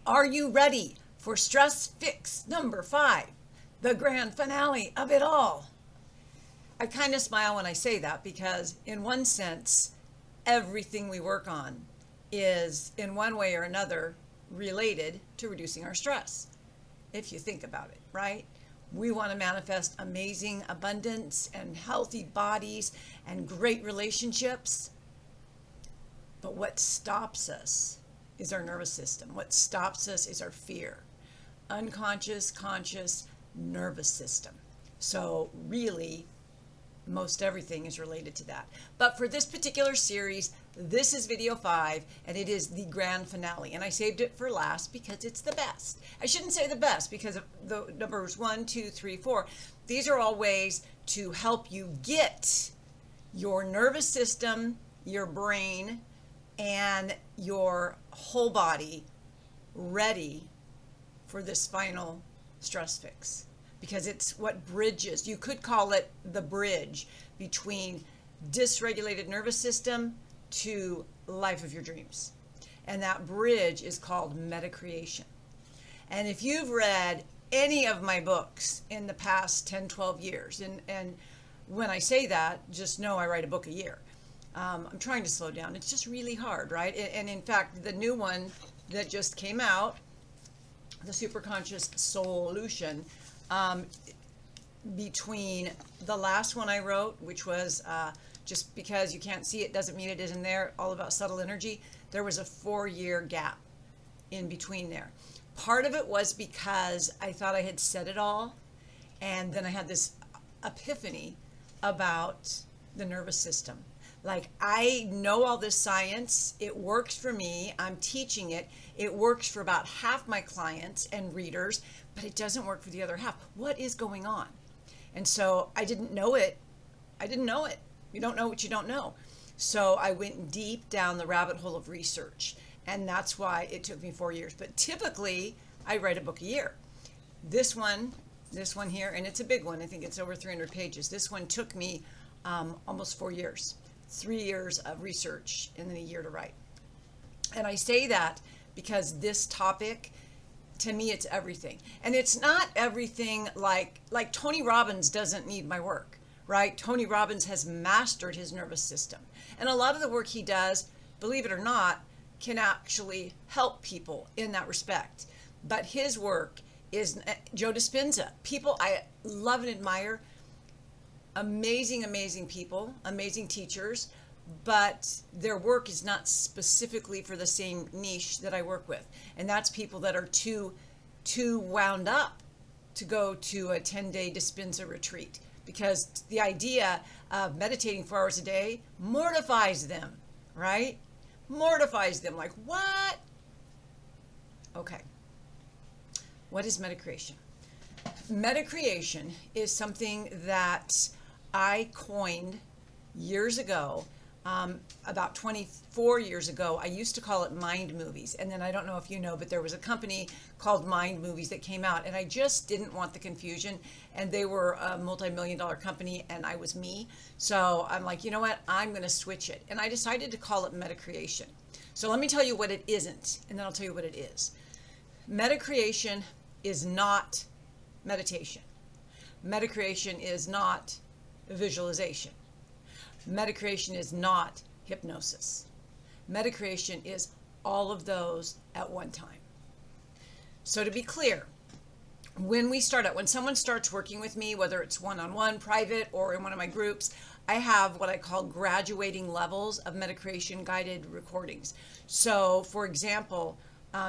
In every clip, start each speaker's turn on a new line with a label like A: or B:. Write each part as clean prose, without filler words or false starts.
A: Are you ready for stress fix number 5, the grand finale of it all? I kind of smile when I say that because, in one sense, everything we work on is, in one way or another, related to reducing our stress. If you think about it, right? We want to manifest amazing abundance and healthy bodies and great relationships. But what stops us is our nervous system. What stops us is our fear. Unconscious, conscious, nervous system. So really, most everything is related to that. But for this particular series, this is video 5, and it is the grand finale. And I saved it for last because it's the best. I shouldn't say the best because of the numbers 1, 2, 3, 4. These are all ways to help you get your nervous system, your brain, and your whole body ready for this final stress fix. Because it's what bridges, you could call it the bridge between dysregulated nervous system to life of your dreams. And that bridge is called Medicreation. And if you've read any of my books in the past 10, 12 years, and when I say that, just know I write a book a year. I'm trying to slow down. It's just really hard, right? And in fact, the new one that just came out, the Superconscious Solution, between the last one I wrote, which was just because you can't see it doesn't mean it isn't there, all about subtle energy, there was a 4-year gap in between there. Part of it was because I thought I had said it all, and then I had this epiphany about the nervous system. Like, I know all this science, it works for me, I'm teaching it, it works for about half my clients and readers, but it doesn't work for the other half. What is going on? And so I didn't know it. You don't know what you don't know. So I went deep down the rabbit hole of research, and that's why it took me 4 years. But typically, I write a book a year. This one here, and it's a big one, I think it's over 300 pages. This one took me almost 4 years. 3 years of research and then a year to write. And I say that because this topic, to me, it's everything. And it's not everything like Tony Robbins doesn't need my work, right? Tony Robbins has mastered his nervous system. And a lot of the work he does, believe it or not, can actually help people in that respect. But his work is Joe Dispenza. People I love and admire. Amazing, amazing people, amazing teachers, but their work is not specifically for the same niche that I work with. And that's people that are too wound up to go to a 10-day Dispenza retreat, because the idea of meditating 4 hours a day mortifies them, right? Mortifies them. Like, what? Okay. What is Medicreation? Medicreation is something that I coined years ago, about 24 years ago. I used to call it Mind Movies. And then I don't know if you know, but there was a company called Mind Movies that came out, and I just didn't want the confusion. And they were a multi-million-dollar company, and I was me. So I'm like, you know what? I'm going to switch it. And I decided to call it Medicreation. So let me tell you what it isn't, and then I'll tell you what it is. Medicreation is not meditation. Medicreation is not visualization. Medicreation is not hypnosis. Medicreation is all of those at one time. So to be clear, when someone starts working with me, whether it's one-on-one, private, or in one of my groups, I have what I call graduating levels of Medicreation guided recordings. So for example,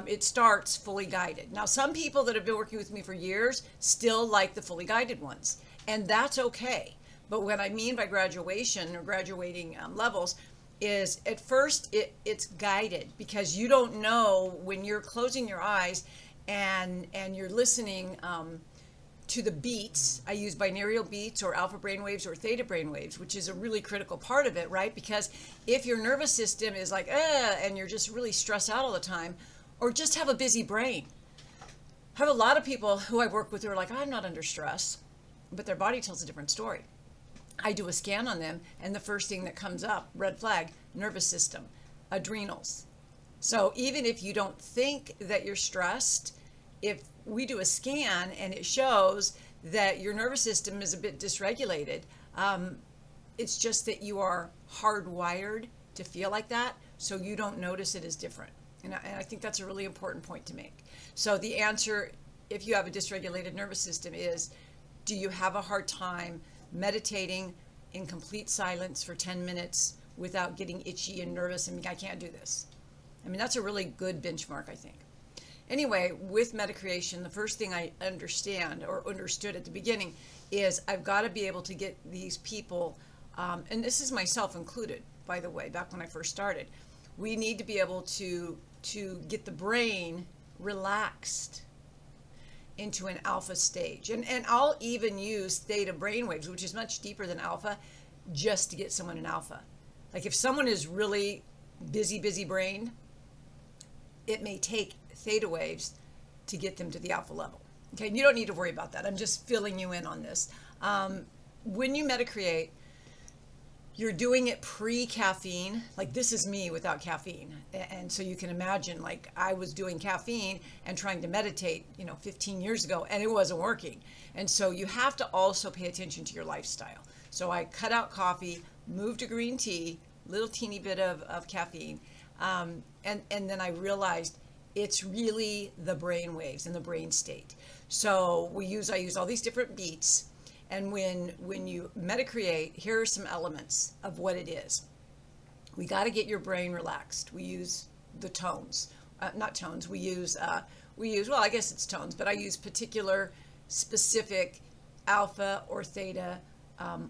A: it starts fully guided. Now, some people that have been working with me for years still like the fully guided ones, and that's okay. But what I mean by graduation or graduating levels is, at first it's guided, because you don't know when you're closing your eyes and you're listening to the beats. I use binaural beats or alpha brainwaves or theta brainwaves, which is a really critical part of it, right? Because if your nervous system is like, and you're just really stressed out all the time, or just have a busy brain. I have a lot of people who I work with who are like, I'm not under stress, but their body tells a different story. I do a scan on them, and the first thing that comes up, red flag, nervous system, adrenals, So even if you don't think that you're stressed, if we do a scan and it shows that your nervous system is a bit dysregulated, it's just that you are hardwired to feel like that, so you don't notice it as different. And I think that's a really important point to make. So the answer, if you have a dysregulated nervous system, is, do you have a hard time meditating in complete silence for 10 minutes without getting itchy and nervous and I can't do this? I mean, that's a really good benchmark, I think. Anyway, with Medicreation, the first thing I understand or understood at the beginning is I've got to be able to get these people, and this is myself included, by the way, back when I first started, we need to be able to get the brain relaxed into an alpha stage. And I'll even use theta brainwaves, which is much deeper than alpha, just to get someone in alpha. Like if someone is really busy brain, it may take theta waves to get them to the alpha level. Okay, and you don't need to worry about that. I'm just filling you in on this. When you Medicreate, you're doing it pre-caffeine. Like this is me without caffeine. And so you can imagine, like I was doing caffeine and trying to meditate, 15 years ago, and it wasn't working. And so you have to also pay attention to your lifestyle. So I cut out coffee, moved to green tea, little teeny bit of caffeine. And then I realized it's really the brain waves and the brain state. So I use all these different beats. And when you Medicreate, here are some elements of what it is. We got to get your brain relaxed. We use the tones, not tones. We use, well, I guess it's tones, but I use particular, specific alpha or theta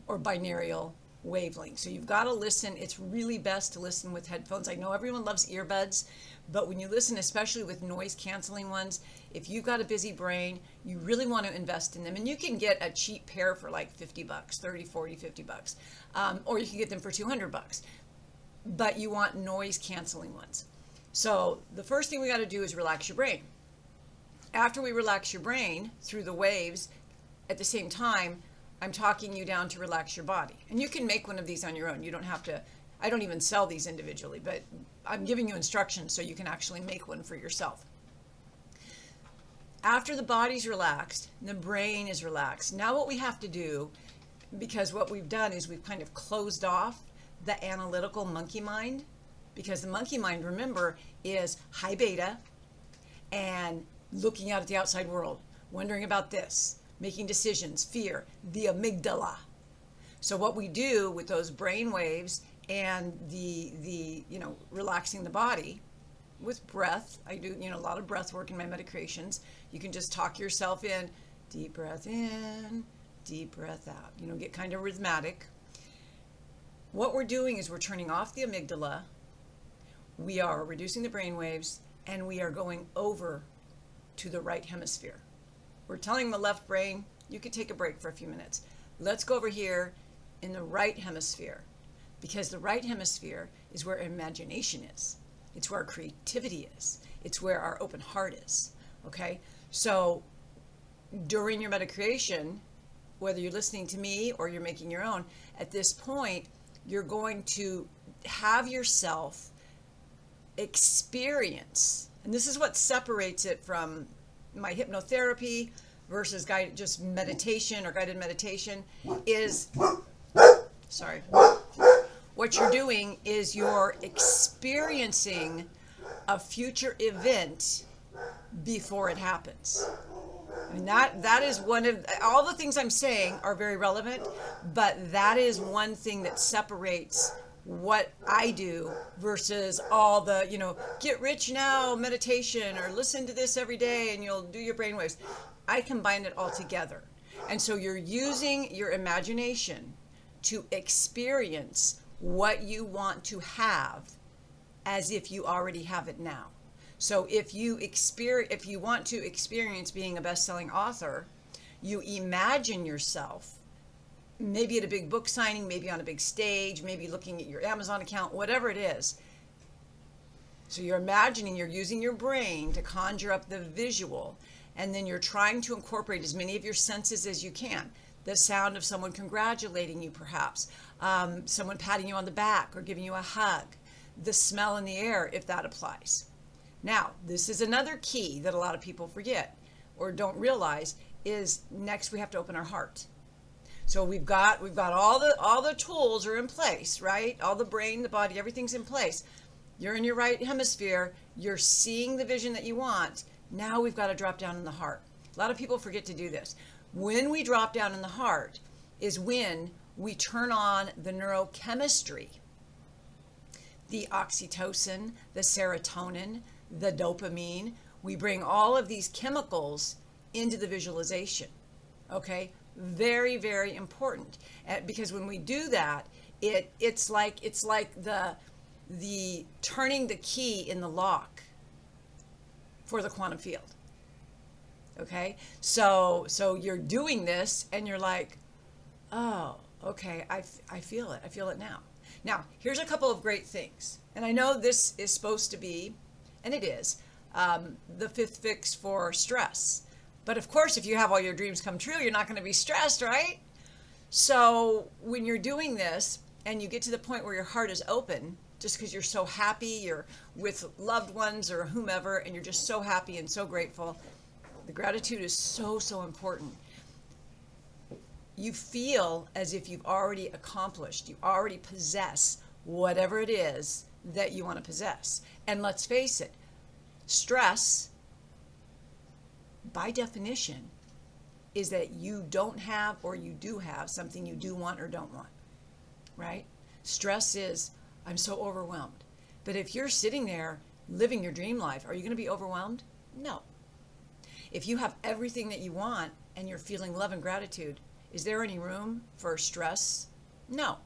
A: or binaural wavelength. So you've got to listen. It's really best to listen with headphones. I know everyone loves earbuds, but when you listen, especially with noise canceling ones, if you've got a busy brain, you really want to invest in them. And you can get a cheap pair for like $50, 30, 40, $50. Or you can get them for $200. But you want noise canceling ones. So the first thing we got to do is relax your brain. After we relax your brain through the waves, at the same time, I'm talking you down to relax your body. And you can make one of these on your own. You don't have to, I don't even sell these individually, but I'm giving you instructions so you can actually make one for yourself. After the body's relaxed, the brain is relaxed. Now what we have to do, because what we've done is we've kind of closed off the analytical monkey mind, because the monkey mind, remember, is high beta and looking out at the outside world, wondering about this, making decisions, fear, the amygdala. So what we do with those brain waves and the relaxing the body with breath, I do a lot of breath work in my Medicreations. You can just talk yourself in, deep breath in, deep breath out, get kind of rhythmic. What we're doing is we're turning off the amygdala, we are reducing the brain waves, and we are going over to the right hemisphere. We're telling the left brain, you could take a break for a few minutes. Let's go over here in the right hemisphere, because the right hemisphere is where imagination is. It's where our creativity is. It's where our open heart is. Okay? So during your Medicreation, whether you're listening to me or you're making your own, at this point, you're going to have yourself experience, and this is what separates it from my hypnotherapy versus guided just meditation or guided meditation, is, sorry, what you're doing is you're experiencing a future event before it happens. I mean, that is one of, all the things I'm saying are very relevant, but that is one thing that separates what I do versus all the, get rich now meditation or listen to this every day and you'll do your brainwaves. I combine it all together. And so you're using your imagination to experience what you want to have as if you already have it now. So if you want to experience being a best-selling author, you imagine yourself maybe at a big book signing, maybe on a big stage, maybe looking at your Amazon account, whatever it is. So you're imagining, you're using your brain to conjure up the visual, and then you're trying to incorporate as many of your senses as you can. The sound of someone congratulating you, perhaps, someone patting you on the back or giving you a hug, the smell in the air if that applies. Now, this is another key that a lot of people forget or don't realize is next we have to open our heart. So we've got all the tools are in place, right? All the brain, the body, everything's in place. You're in your right hemisphere, you're seeing the vision that you want. Now we've got to drop down in the heart. A lot of people forget to do this. When we drop down in the heart is when we turn on the neurochemistry, the oxytocin, the serotonin, the dopamine. We bring all of these chemicals into the visualization. Okay? Very, very important. Because when we do that, it's like the turning the key in the lock for the quantum field. Okay? So you're doing this and you're like, oh, okay, I feel it. I feel it now. Now, here's a couple of great things. And I know this is supposed to be, and it is, the fifth fix for stress. But of course, if you have all your dreams come true, you're not going to be stressed, right? So when you're doing this and you get to the point where your heart is open, just because you're so happy, you're with loved ones or whomever, and you're just so happy and so grateful, the gratitude is so, so important. You feel as if you've already accomplished, you already possess whatever it is that you want to possess. And let's face it, stress, by definition, is that you don't have or you do have something you do want or don't want, right? Stress is, I'm so overwhelmed. But if you're sitting there living your dream life, are you going to be overwhelmed? No. If you have everything that you want and you're feeling love and gratitude, is there any room for stress? No.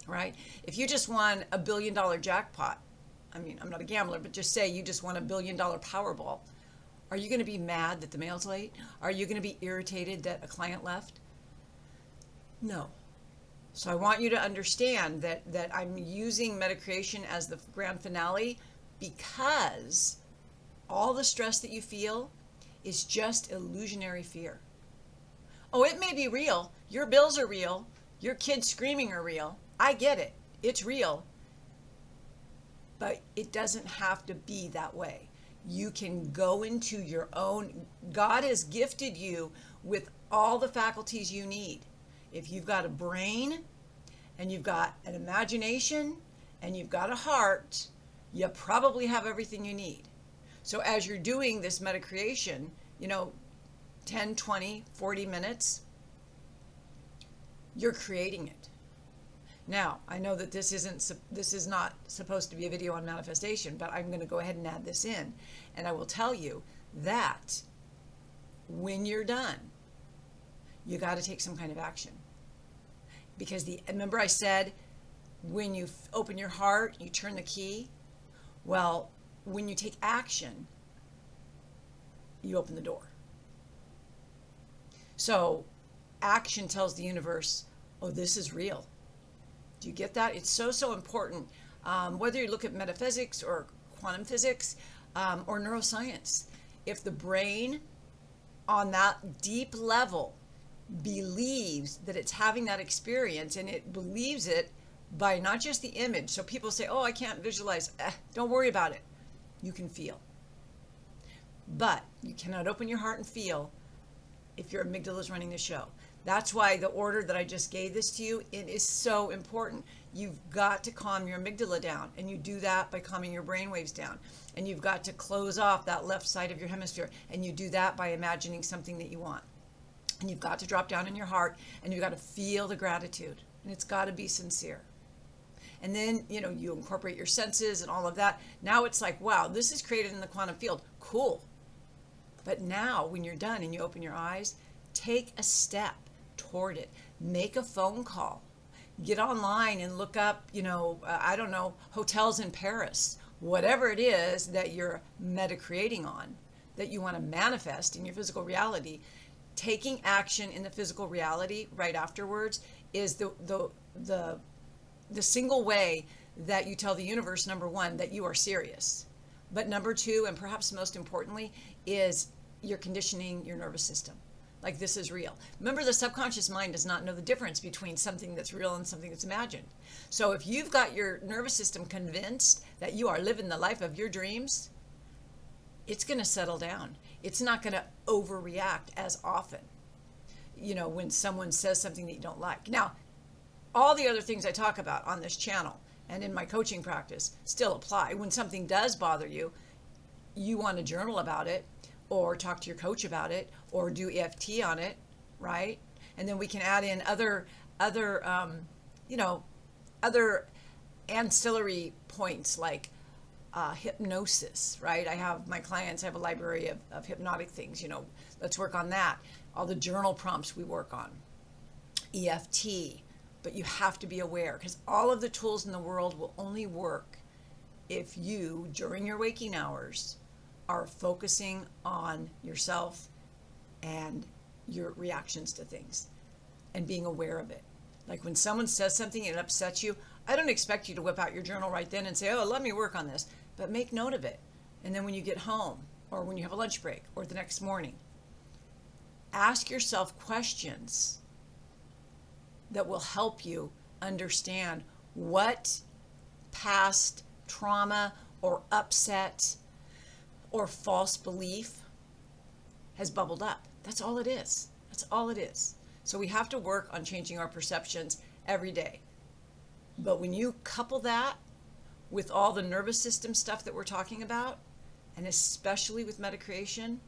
A: Right? If you just won $1 billion jackpot, I mean, I'm not a gambler, but just say you just won $1 billion Powerball, are you going to be mad that the mail's late? Are you going to be irritated that a client left? No. So I want you to understand that I'm using Medicreation as the grand finale because all the stress that you feel is just illusionary fear. Oh, it may be real. Your bills are real. Your kids screaming are real. I get it. It's real. But it doesn't have to be that way. You can go into your own. God has gifted you with all the faculties you need. If you've got a brain and you've got an imagination and you've got a heart, you probably have everything you need. So as you're doing this Medicreation, 10, 20, 40 minutes, you're creating it. Now, I know that this is not supposed to be a video on manifestation, but I'm going to go ahead and add this in. And I will tell you that when you're done, you got to take some kind of action. Because remember I said, when you open your heart, you turn the key. Well, when you take action, you open the door. So action tells the universe, oh, this is real. Do you get that? It's so, so important. Whether you look at metaphysics or quantum physics or neuroscience, if the brain on that deep level believes that it's having that experience, and it believes it by not just the image. So people say, oh, I can't visualize. Don't worry about it. You can feel. But you cannot open your heart and feel if your amygdala is running the show. That's why the order that I just gave this to you, it is so important. You've got to calm your amygdala down, and you do that by calming your brain waves down. And you've got to close off that left side of your hemisphere, and you do that by imagining something that you want. And you've got to drop down in your heart, and you've got to feel the gratitude, and it's got to be sincere. And then, you incorporate your senses and all of that. Now it's like, wow, this is created in the quantum field. Cool. But now when you're done and you open your eyes, take a step toward it. Make a phone call. Get online and look up, I don't know, hotels in Paris. Whatever it is that you're medicreating on, that you want to manifest in your physical reality, taking action in the physical reality right afterwards is the single way that you tell the universe, number one, that you are serious. But number two, and perhaps most importantly, is you're conditioning your nervous system. like this is real. Remember, the subconscious mind does not know the difference between something that's real and something that's imagined. So if you've got your nervous system convinced that you are living the life of your dreams, it's going to settle down. It's not going to overreact as often, when someone says something that you don't like. Now, all the other things I talk about on this channel and in my coaching practice still apply. When something does bother you, you want to journal about it, or talk to your coach about it, or do EFT on it, right? And then we can add in other ancillary points like hypnosis, right? I have my clients, I have a library of hypnotic things, let's work on that. All the journal prompts we work on, EFT, but you have to be aware, because all of the tools in the world will only work if you, during your waking hours, are focusing on yourself and your reactions to things and being aware of it. Like when someone says something and it upsets you, I don't expect you to whip out your journal right then and say, oh, let me work on this, but make note of it. And then when you get home, or when you have a lunch break, or the next morning, ask yourself questions that will help you understand what past trauma or upset or false belief has bubbled up. That's all it is. That's all it is. So we have to work on changing our perceptions every day. But when you couple that with all the nervous system stuff that we're talking about, and especially with Medicreation,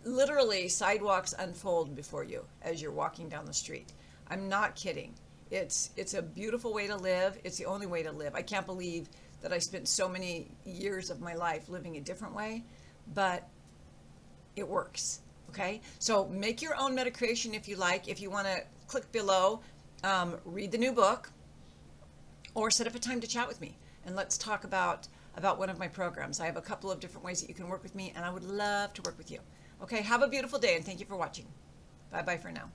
A: literally sidewalks unfold before you as you're walking down the street. I'm not kidding. It's a beautiful way to live. It's the only way to live. I can't believe that I spent so many years of my life living a different way, but it works, okay? So make your own Medicreation if you like. If you want to click below, read the new book, or set up a time to chat with me, and let's talk about one of my programs. I have a couple of different ways that you can work with me, and I would love to work with you. Okay, have a beautiful day, and thank you for watching. Bye-bye for now.